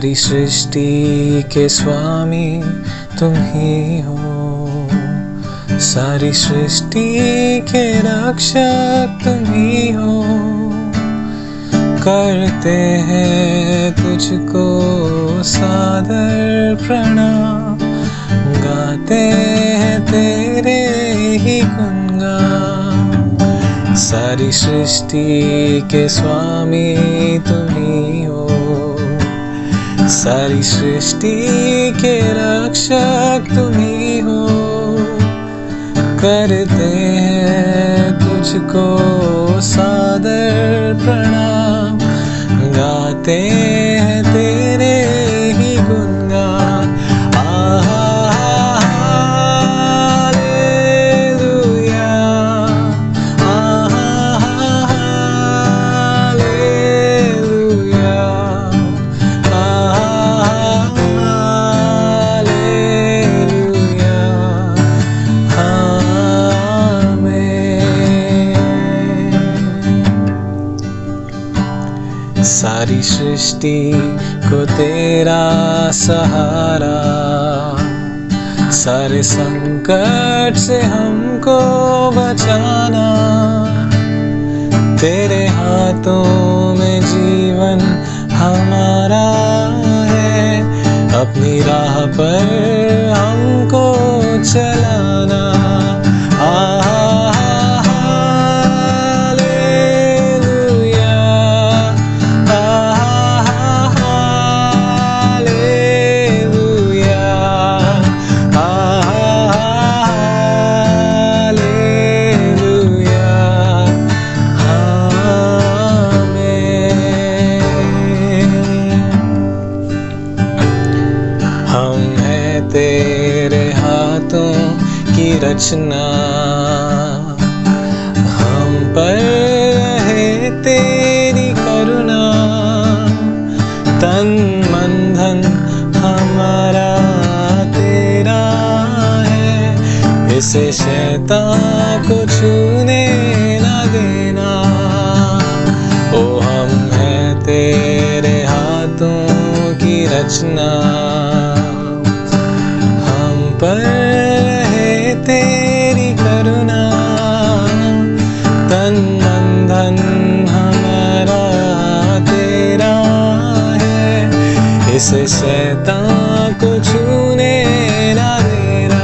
सारी सृष्टि के स्वामी तुम ही हो, सारी सृष्टि के रक्षक तुम ही हो। करते हैं तुझको सादर प्रणाम, गाते हैं तेरे ही गुणगान। सारी सृष्टि के स्वामी तुम ही हो, सारी सृष्टि के रक्षक तुम ही हो। करते हैं तुझको सादर प्रणाम, गाते हैं तेरे ही गुणगान। सारी सृष्टि को तेरा सहारा, सारे संकट से हमको बचाना। तेरे हाथों में जीवन हमारा है, अपनी राह पर हमको चलाना। तेरे हाथों की रचना, हम पर है तेरी करुणा। तन मन धन हमारा तेरा है, इसे शैतान को छूने न देना। ओ हम हैं तेरे हाथों की रचना, पर है तेरी करुणा। तन मन धन हमारा तेरा है, इसे शैतान को छूने ना देना।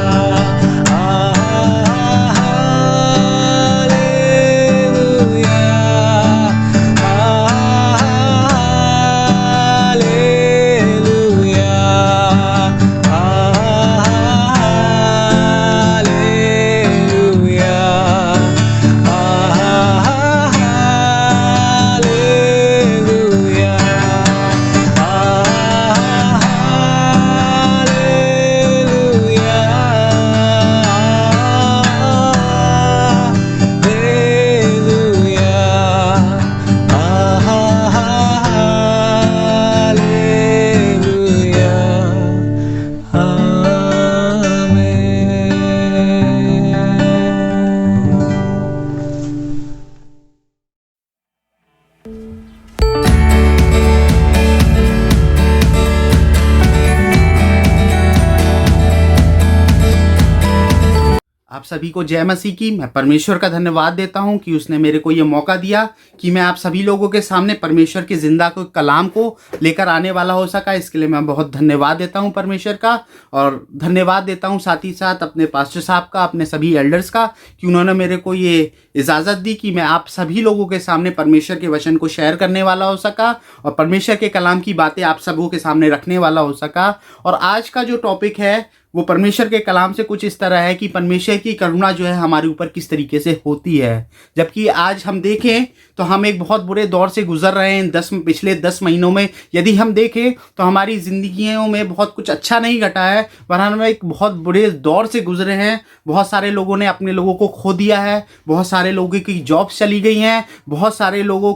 आप सभी को जय मसीह की। मैं परमेश्वर का धन्यवाद देता हूं कि उसने मेरे को ये मौका दिया कि मैं आप सभी लोगों के सामने परमेश्वर के जिंदा को कलाम को लेकर आने वाला हो सका। इसके लिए मैं बहुत धन्यवाद देता हूं परमेश्वर का, और धन्यवाद देता हूं साथ ही साथ अपने पास्टर साहब का, अपने सभी एल्डर्स का, कि उन्होंने मेरे को ये इजाज़त दी कि मैं आप सभी लोगों के सामने परमेश्वर के वचन को शेयर करने वाला हो सका और परमेश्वर के कलाम की बातें आप सबों के सामने रखने वाला हो सका। और आज का जो टॉपिक है वो परमेश्वर के कलाम से कुछ इस तरह है कि परमेश्वर की करुणा जो है हमारे ऊपर किस तरीके से होती है। जबकि आज हम देखें तो हम एक बहुत बुरे दौर से गुजर रहे हैं। पिछले 10 महीनों में यदि हम देखें तो हमारी ज़िंदगियों में बहुत कुछ अच्छा नहीं घटा है, पर हम एक बहुत बुरे दौर से गुजरे हैं। बहुत सारे लोगों ने अपने लोगों को खो दिया है, बहुत सारे लोगों की जॉब्स चली गई हैं, बहुत सारे लोगों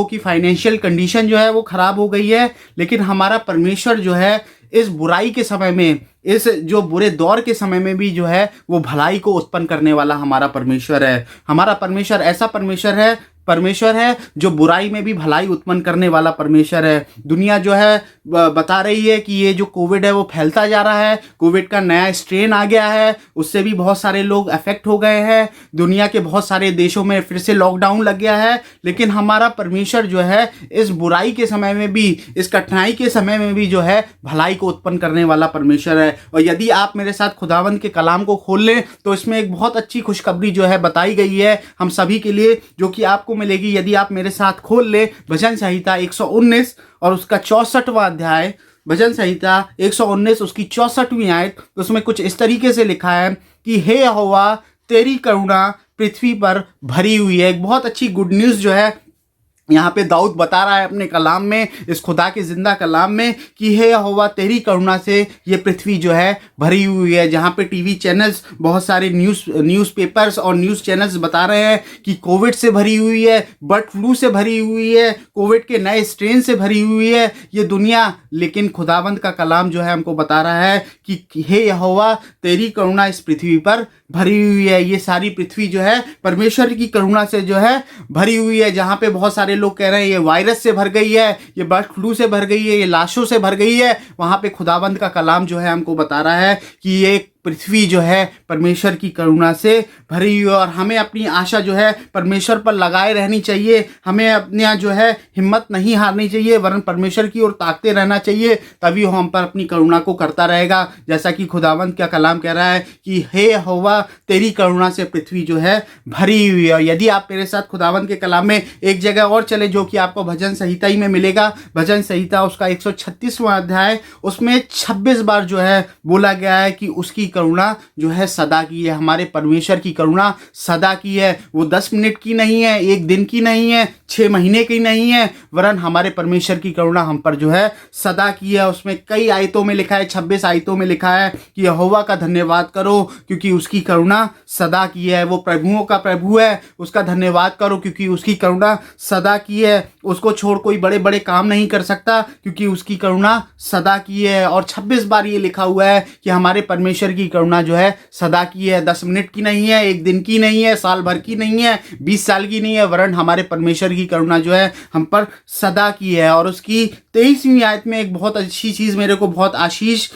की फाइनेंशियल कंडीशन जो है वो ख़राब हो गई है। लेकिन हमारा परमेश्वर जो है इस बुराई के समय में, इस जो बुरे दौर के समय में भी जो है वो भलाई को उत्पन्न करने वाला हमारा परमेश्वर है। हमारा परमेश्वर ऐसा परमेश्वर है परमेश्वर है जो बुराई में भी भलाई उत्पन्न करने वाला परमेश्वर है। दुनिया जो है बता रही है कि ये जो कोविड है वो फैलता जा रहा है, कोविड का नया स्ट्रेन आ गया है, उससे भी बहुत सारे लोग अफेक्ट हो गए हैं, दुनिया के बहुत सारे देशों में फिर से लॉकडाउन लग गया है। लेकिन हमारा परमेश्वर जो है इस बुराई के समय में भी, इस कठिनाई के समय में भी जो है भलाई को उत्पन्न करने वाला परमेश्वर है। और यदि आप मेरे साथ खुदावंद के कलाम को खोल लें तो इसमें एक बहुत अच्छी खुशखबरी जो है बताई गई है हम सभी के लिए, जो कि आपको मिलेगी यदि आप मेरे साथ खोल ले भजन संहिता 119 और उसका 64वां अध्याय। भजन संहिता 119 उसकी 64वीं आयत, तो उसमें कुछ इस तरीके से लिखा है कि हे यहोवा तेरी करुणा पृथ्वी पर भरी हुई है। एक बहुत अच्छी गुड न्यूज़ जो है यहाँ पे दाऊद बता रहा है अपने कलाम में, इस खुदा के जिंदा कलाम में, कि हे यहोवा तेरी करुणा से ये पृथ्वी जो है भरी हुई है। जहाँ पे टीवी चैनल्स, बहुत सारे न्यूज़पेपर्स और न्यूज़ चैनल्स बता रहे हैं कि कोविड से भरी हुई है, बर्ड फ्लू से भरी हुई है, कोविड के नए स्ट्रेन से भरी हुई है ये दुनिया। लेकिन खुदावंद का कलाम जो है हमको बता रहा है कि हे यहोवा तेरी करुणा इस पृथ्वी पर भरी हुई है। ये सारी पृथ्वी जो है परमेश्वर की करुणा से जो है भरी हुई है। जहाँ पे बहुत सारे लोग कह रहे हैं ये वायरस से भर गई है, ये बर्ड फ्लू से भर गई है, ये लाशों से भर गई है, वहाँ पे खुदावंद का कलाम जो है हमको बता रहा है कि ये पृथ्वी जो है परमेश्वर की करुणा से भरी हुई है। और हमें अपनी आशा जो है परमेश्वर पर लगाए रहनी चाहिए। हमें अपना जो है हिम्मत नहीं हारनी चाहिए, वरन परमेश्वर की ओर ताकते रहना चाहिए, तभी वो हम पर अपनी करुणा को करता रहेगा। जैसा कि खुदावंद का कलाम कह रहा है कि हे यहोवा तेरी करुणा से पृथ्वी जो है भरी हुई है। यदि आप मेरे साथ खुदावंद के कलाम में एक जगह और चले जो कि आपको भजन संहिता ही में मिलेगा, भजन संहिता उसका 136वां अध्याय, उसमें 26 बार जो है बोला गया है कि उसकी करुणा जो है सदा की है। हमारे परमेश्वर की करुणा सदा की है। वो 10 मिनट की नहीं है, एक दिन की नहीं है, 6 महीने की नहीं है, वरन हमारे परमेश्वर की करुणा हम पर जो है सदा की है। उसमें कई आयतों में लिखा है, 26 आयतों में लिखा है कि यहोवा का धन्यवाद करो क्योंकि उसकी करुणा सदा की है। वो प्रभुओं का प्रभु है, उसका धन्यवाद करो क्योंकि उसकी करुणा सदा की है। उसको छोड़ कोई बड़े बड़े काम नहीं कर सकता क्योंकि उसकी करुणा सदा की है। और 26 बार ये लिखा हुआ है कि हमारे परमेश्वर की करुणा जो है सदा की है। 10 मिनट की नहीं है, एक दिन की नहीं है, साल भर की नहीं है, 20 साल की नहीं है, वरन हमारे परमेश्वर की करुणा जो है हम पर सदा की है। और उसकी 23वीं आयत में एक बहुत अच्छी चीज़, मेरे को बहुत आशीष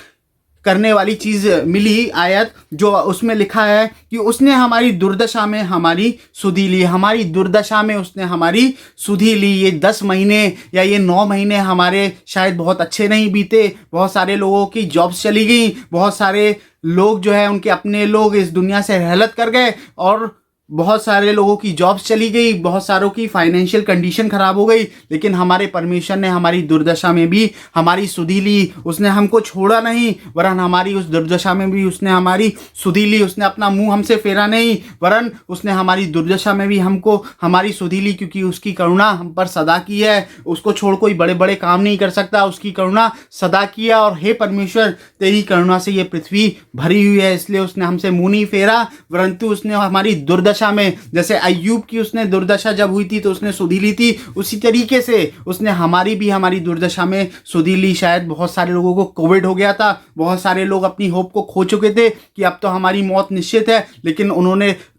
करने वाली चीज़ मिली आयत, जो उसमें लिखा है कि उसने हमारी दुर्दशा में हमारी सुधि ली। हमारी दुर्दशा में उसने हमारी सुधि ली। ये 10 महीने या ये 9 महीने हमारे शायद बहुत अच्छे नहीं बीते। बहुत सारे लोगों की जॉब्स चली गई, बहुत सारे लोग जो है उनके अपने लोग इस दुनिया से रहलत कर गए, और बहुत सारे लोगों की जॉब्स चली गई, बहुत सारों की फाइनेंशियल कंडीशन खराब हो गई। लेकिन हमारे परमेश्वर ने हमारी दुर्दशा में भी हमारी सुधि ली। उसने हमको छोड़ा नहीं, वरन हमारी उस दुर्दशा में भी उसने हमारी सुधि ली। उसने अपना मुंह हमसे फेरा नहीं, वरन उसने हमारी दुर्दशा में भी हमको हमारी सुधि ली, क्योंकि उसकी करुणा हम पर सदा की है। उसको छोड़ कोई बड़े बड़े काम नहीं कर सकता, उसकी करुणा सदा की है। और हे परमेश्वर तेरी करुणा से ये पृथ्वी भरी हुई है, इसलिए उसने हमसे मुंह नहीं फेरा, परंतु उसने हमारी दुर्दशा में, जैसे अय्यूब की उसने दुर्दशा जब हुई थी तो उसने सुधि ली थी, उसी तरीके से उसने हमारी भी हमारी दुर्दशा में सुधि ली। शायद बहुत सारे लोगों को कोविड हो गया था, बहुत सारे लोग अपनी होप को खो चुके थे कि अब तो हमारी मौत निश्चित है,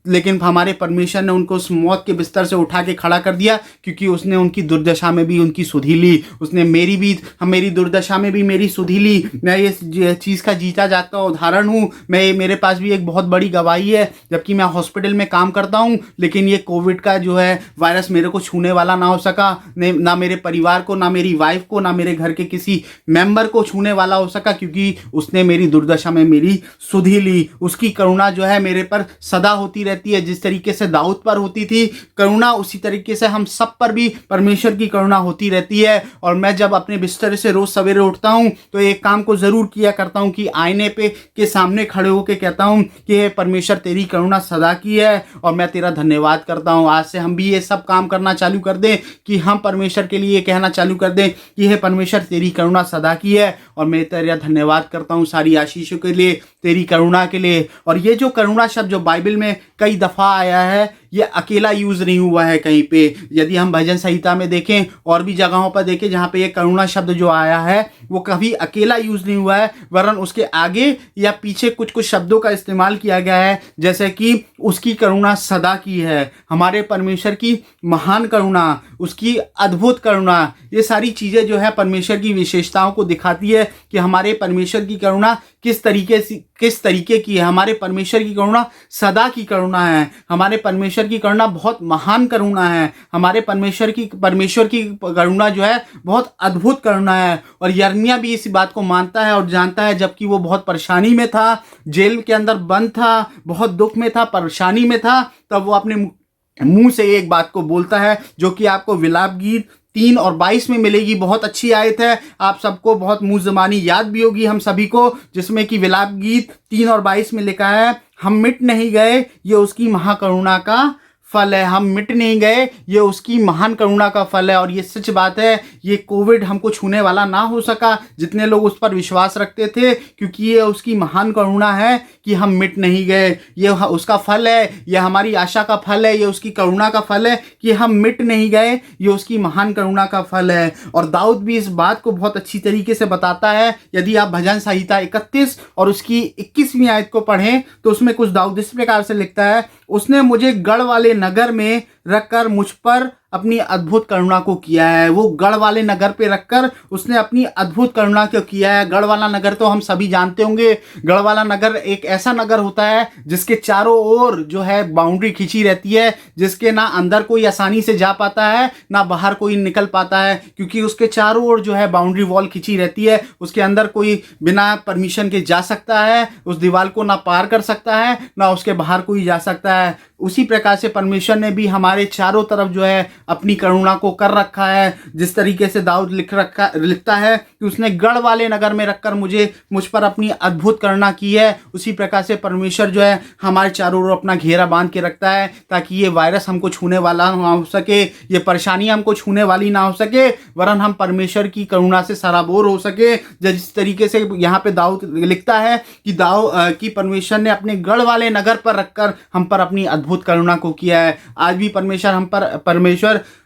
लेकिन हमारे परमेश्वर ने उनको उस मौत के बिस्तर से उठा के खड़ा कर दिया, क्योंकि उसने उनकी दुर्दशा में भी उनकी सुधि ली। उसने मेरी दुर्दशा में भी मेरी सुधि ली। मैं ये चीज़ का जीता जाता उदाहरण हूँ। मेरे पास भी एक बहुत बड़ी गवाही है, जबकि मैं हॉस्पिटल में काम करता हूँ, लेकिन ये कोविड का जो है वायरस मेरे को छूने वाला ना हो सका, ना मेरे परिवार को, ना मेरी वाइफ को, ना मेरे घर के किसी मेंबर को छूने वाला हो सका, क्योंकि उसने मेरी दुर्दशा में मेरी सुधि ली। उसकी करुणा जो है मेरे पर सदा होती रहती है। जिस तरीके से दाऊद पर होती थी करुणा, उसी तरीके से हम सब पर भी परमेश्वर की करुणा होती रहती है। और मैं जब अपने बिस्तर से रोज सवेरे उठता हूँ तो एक काम को जरूर किया करता हूँ कि आईने पे के सामने खड़े होकर कहता हूँ कि हे परमेश्वर तेरी करुणा सदा की है और मैं तेरा धन्यवाद करता हूँ। आज से हम भी ये सब काम करना चालू कर दें कि हम परमेश्वर के लिए कहना चालू कर दें कि हे परमेश्वर तेरी करुणा सदा की है और मैं तेरा धन्यवाद करता हूँ सारी आशीषों के लिए, तेरी करुणा के लिए। और ये जो करुणा शब्द जो बाइबल में कई दफ़ा आया है, ये अकेला यूज़ नहीं हुआ है कहीं पे। यदि हम भजन संहिता में देखें और भी जगहों पर देखें जहाँ पे ये करुणा शब्द जो आया है वो कभी अकेला यूज़ नहीं हुआ है, वरन उसके आगे या पीछे कुछ कुछ शब्दों का इस्तेमाल किया गया है, जैसे कि उसकी करुणा सदा की है, हमारे परमेश्वर की महान करुणा, उसकी अद्भुत करुणा। ये सारी चीज़ें जो है परमेश्वर की विशेषताओं को दिखाती है कि हमारे परमेश्वर की करुणा किस तरीके की है। हमारे परमेश्वर की करुणा सदा की करुणा है, हमारे परमेश्वर की करुणा बहुत महान करुणा है, हमारे परमेश्वर की करुणा जो है बहुत अद्भुत करुणा है। और यिर्मयाह भी इस बात को मानता है और जानता है, जबकि वो बहुत परेशानी में था, जेल के अंदर बंद था, बहुत दुख में था, परेशानी में था, तब वो अपने मुंह से एक बात को बोलता है जो कि आपको विलाप गीत 3 और 22 में मिलेगी। बहुत अच्छी आयत है, आप सबको बहुत मुंह ज़बानी याद भी होगी हम सभी को, जिसमें कि विलाप गीत 3 और 22 में लिखा है, हम मिट नहीं गए, ये उसकी महाकरुणा का फल है। हम मिट नहीं गए, ये उसकी महान करुणा का फल है। और ये सच बात है, ये कोविड हमको छूने वाला ना हो सका, जितने लोग उस पर विश्वास रखते थे, क्योंकि ये उसकी महान करुणा है कि हम मिट नहीं गए। ये उसका फल है, ये हमारी आशा का फल है, ये उसकी करुणा का फल है कि हम मिट नहीं गए, ये उसकी महान करुणा का फल है। और दाऊद भी इस बात को बहुत अच्छी तरीके से बताता है। यदि आप भजन संहिता 31 और उसकी 21वीं आयत को पढ़ें तो उसमें कुछ दाऊद इस प्रकार से लिखता है, उसने मुझे गढ़ वाले नगर में रखकर मुझ पर अपनी अद्भुत करुणा को किया है। वो गढ़ वाले नगर पे रखकर उसने अपनी अद्भुत करुणा को किया है। गढ़ वाला नगर तो हम सभी जानते होंगे, गढ़ वाला नगर एक ऐसा नगर होता है जिसके चारों ओर जो है बाउंड्री खींची रहती है, जिसके ना अंदर कोई आसानी से जा पाता है ना बाहर कोई निकल पाता है, क्योंकि उसके चारों ओर जो है बाउंड्री वॉल खींची रहती है। उसके अंदर कोई बिना परमिशन के जा सकता है, उस दीवार को ना पार कर सकता है, ना उसके बाहर कोई जा सकता है। उसी प्रकार से परमेश्वर ने भी हमारे चारों तरफ जो है अपनी करुणा को कर रखा है। जिस तरीके से दाऊद लिखता है कि उसने गढ़ वाले नगर में रखकर मुझ पर अपनी अद्भुत करुणा की है, उसी प्रकार से परमेश्वर जो है हमारे चारों ओर अपना घेरा बांध के रखता है, ताकि ये वायरस हमको छूने वाला ना हो सके, ये परेशानी हमको छूने वाली ना हो सके, वरन हम परमेश्वर की करुणा से सराबोर हो सके। जिस तरीके से यहाँ पे दाऊद लिखता है कि परमेश्वर ने अपने गढ़ वाले नगर पर रखकर हम पर अपनी अद्भुत करुणा को किया है। आज भी परमेश्वर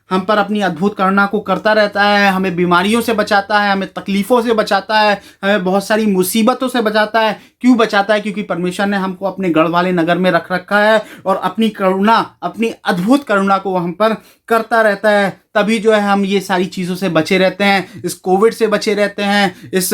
हम पर अपनी अद्भुत करुणा को करता रहता है, हमें बीमारियों से बचाता है, हमें तकलीफ़ों से बचाता है, हमें बहुत सारी मुसीबतों से बचाता है। क्यों बचाता है? क्योंकि परमेश्वर ने हमको अपने गढ़ वाले नगर में रख रखा है और अपनी करुणा, अपनी अद्भुत करुणा को हम पर करता रहता है। तभी जो है हम ये सारी चीज़ों से बचे रहते हैं, इस कोविड से बचे रहते हैं, इस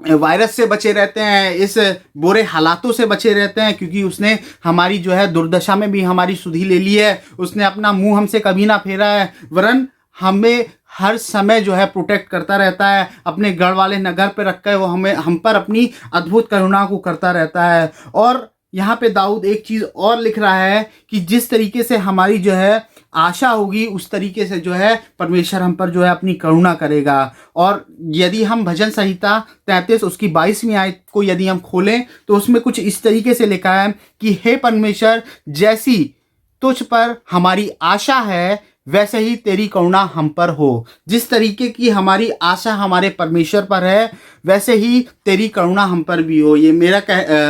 वायरस से बचे रहते हैं, इस बुरे हालातों से बचे रहते हैं, क्योंकि उसने हमारी जो है दुर्दशा में भी हमारी सुधि ले ली है। उसने अपना मुंह हमसे कभी ना फेरा है, वरन हमें हर समय जो है प्रोटेक्ट करता रहता है। अपने गढ़ वाले नगर पे रख कर वो हम पर अपनी अद्भुत करुणा को करता रहता है। और यहाँ पे दाऊद एक चीज़ और लिख रहा है कि जिस तरीके से हमारी जो है आशा होगी, उस तरीके से जो है परमेश्वर हम पर जो है अपनी करुणा करेगा। और यदि हम भजन संहिता 33 उसकी 22वीं आयत को यदि हम खोलें तो उसमें कुछ इस तरीके से लिखा है कि हे परमेश्वर, जैसी तुझ पर हमारी आशा है वैसे ही तेरी करुणा हम पर हो। जिस तरीके की हमारी आशा हमारे परमेश्वर पर है, वैसे ही तेरी करुणा हम पर भी हो। ये मेरा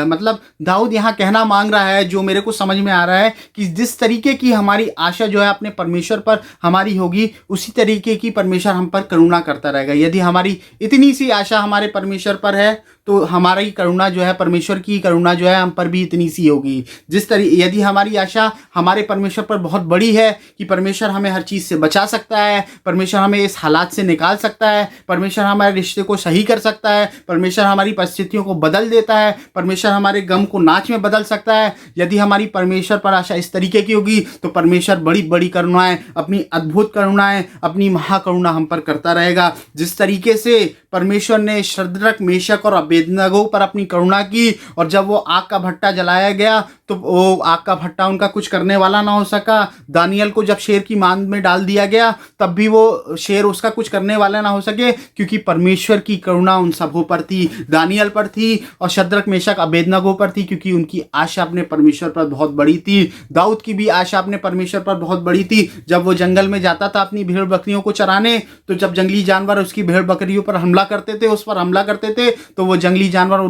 मतलब दाऊद यहाँ कहना मांग रहा है, जो मेरे को समझ में आ रहा है कि जिस तरीके की हमारी आशा जो है अपने परमेश्वर पर हमारी होगी, उसी तरीके की परमेश्वर हम पर करुणा करता रहेगा। यदि हमारी इतनी सी आशा हमारे परमेश्वर पर है तो हमारी करुणा जो है, परमेश्वर की करुणा जो है हम पर भी इतनी सी होगी। यदि हमारी आशा हमारे परमेश्वर पर बहुत बड़ी है कि परमेश्वर हमें हर चीज़ से बचा सकता है, परमेश्वर हमें इस हालात से निकाल सकता है, परमेश्वर हमारे रिश्ते को सही कर सकता है, परमेश्वर हमारी परिस्थितियों को बदल देता है, परमेश्वर हमारे गम को नाच में बदल सकता है, यदि हमारी परमेश्वर पर आशा इस तरीके की होगी तो परमेश्वर बड़ी बड़ी करुणाएं, अपनी अद्भुत करुणाएं, अपनी महाकरुणा हम पर करता रहेगा। जिस तरीके से परमेश्वर ने शद्रक, मेशक और अबेदनगो पर अपनी करुणा की, और जब वो आग का भट्टा जलाया गया तो वो आग का भट्टा उनका कुछ करने वाला ना हो सका। दानियल को जब शेर की मांद में डाल दिया गया तब भी वो शेर उसका कुछ करने वाला ना हो सके, क्योंकि परमेश्वर की करुणा उन सबों पर थी, दानियल पर थी और शद्रक, मेशक, अबेदनगो पर थी, क्योंकि उनकी आशा अपने परमेश्वर पर बहुत बड़ी थी। दाऊद की भी आशा अपने परमेश्वर पर बहुत बड़ी थी। जब वो जंगल में जाता था अपनी भेड़ बकरियों को चराने, तो जब जंगली जानवर उसकी भेड़ बकरियों पर हमला करते थे, उस पर हमला करते थे, तो वो जंगली जानवर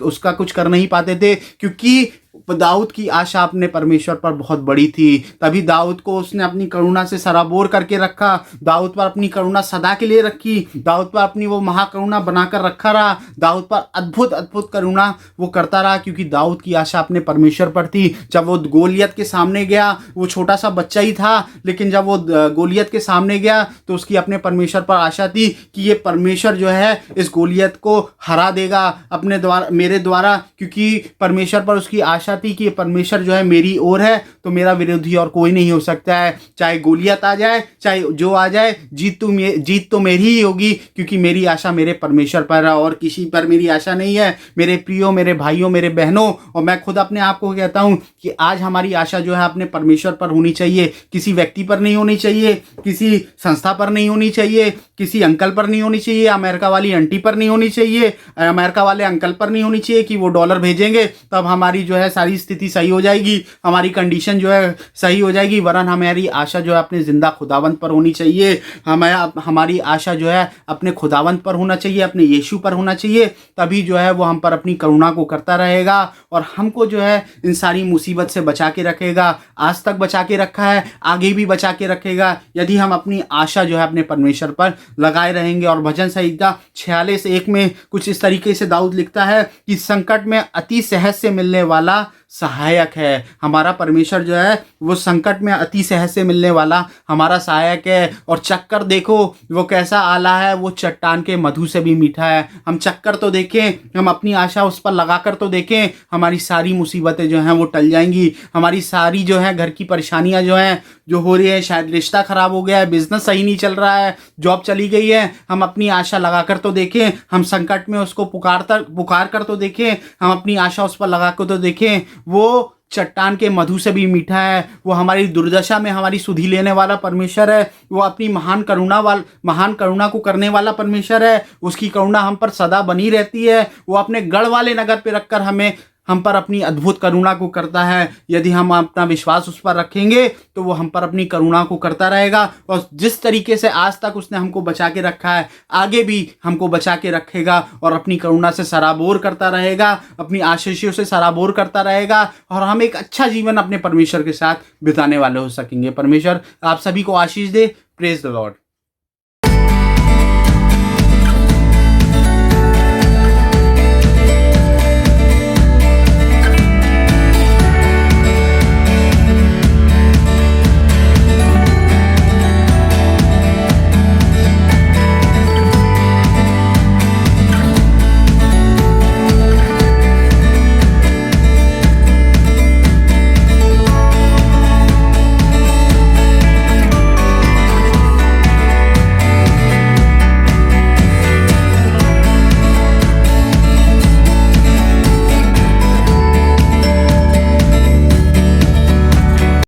उसका कुछ कर नहीं पाते थे, क्योंकि दाऊद की आशा अपने परमेश्वर पर बहुत बड़ी थी, तभी दाऊद को उसने अपनी करुणा से सराबोर करके रखा। दाऊद पर अपनी करुणा सदा के लिए रखी, दाऊद पर अपनी वो महाकरुणा बनाकर रखा रहा, दाऊद पर अद्भुत अद्भुत करुणा वो करता रहा, क्योंकि दाऊद की आशा अपने परमेश्वर पर थी। जब वो गोलियत के सामने गया, वो छोटा सा बच्चा ही था, लेकिन जब वो गोलियत के सामने गया तो उसकी अपने परमेश्वर पर आशा थी कि ये परमेश्वर जो है इस गोलियत को हरा देगा अपने द्वारा, मेरे द्वारा, क्योंकि परमेश्वर पर उसकी आशा थी कि ये परमेश्वर जो है मेरी ओर है तो मेरा विरोधी और कोई नहीं हो सकता है। चाहे गोलियत आ जाए, चाहे जो आ जाए, जीत तो मेरी ही होगी, क्योंकि मेरी आशा मेरे परमेश्वर पर है और किसी पर मेरी आशा नहीं है। मेरे प्रियो, मेरे भाइयों, मेरे बहनों, और मैं खुद अपने आप को कहता हूं कि आज हमारी आशा जो है अपने परमेश्वर पर होनी चाहिए, किसी व्यक्ति पर नहीं होनी चाहिए, किसी संस्था पर नहीं होनी चाहिए, किसी अंकल पर नहीं होनी चाहिए, अमेरिका वाली आंटी पर नहीं होनी चाहिए, अमेरिका वाले अंकल पर नहीं होनी चाहिए कि वो डॉलर भेजेंगे तब हमारी जो है सारी स्थिति सही हो जाएगी, हमारी कंडीशन जो है सही हो जाएगी। वरन हमारी आशा जो है अपने जिंदा खुदावंत पर होनी चाहिए। हमारी आशा जो है अपने खुदावंत पर होना चाहिए, अपने यीशु पर होना चाहिए, तभी जो है वो हम पर अपनी करुणा को करता रहेगा और हमको जो है इन सारी मुसीबत से बचा के रखेगा। आज तक बचा के रखा है, आगे भी बचा के रखेगा, यदि हम अपनी आशा जो है अपने परमेश्वर पर लगाए रहेंगे। और भजन संहिता 46:1 में कुछ इस तरीके से दाऊद लिखता है कि संकट में अति सहज से मिलने वाला सहायक है। हमारा परमेश्वर जो है वो संकट में अति सहज से मिलने वाला हमारा सहायक है। और चक्कर देखो वो कैसा आला है, वो चट्टान के मधु से भी मीठा है। हम चक्कर तो देखें, हम अपनी आशा उस पर लगा कर तो देखें, हमारी सारी मुसीबतें जो हैं वो टल जाएंगी। हमारी सारी जो है घर की परेशानियां जो हैं जो हो रही है, शायद रिश्ता खराब हो गया है, बिजनेस सही नहीं चल रहा है, जॉब चली गई है, हम अपनी आशा लगा कर तो देखें, हम संकट में उसको पुकार कर तो देखें, हम अपनी आशा उस पर लगा कर तो देखें। वो चट्टान के मधु से भी मीठा है। वो हमारी दुर्दशा में हमारी सुधि लेने वाला परमेश्वर है। वो अपनी महान करुणा को करने वाला परमेश्वर है। उसकी करुणा हम पर सदा बनी रहती है। वो अपने गढ़ वाले नगर पे रखकर हम पर अपनी अद्भुत करुणा को करता है। यदि हम अपना विश्वास उस पर रखेंगे तो वो हम पर अपनी करुणा को करता रहेगा। और जिस तरीके से आज तक उसने हमको बचा के रखा है, आगे भी हमको बचा के रखेगा और अपनी करुणा से सराबोर करता रहेगा, अपनी आशीषों से सराबोर करता रहेगा और हम एक अच्छा जीवन अपने परमेश्वर के साथ बिताने वाले हो सकेंगे। परमेश्वर आप सभी को आशीष दे। Praise the Lord.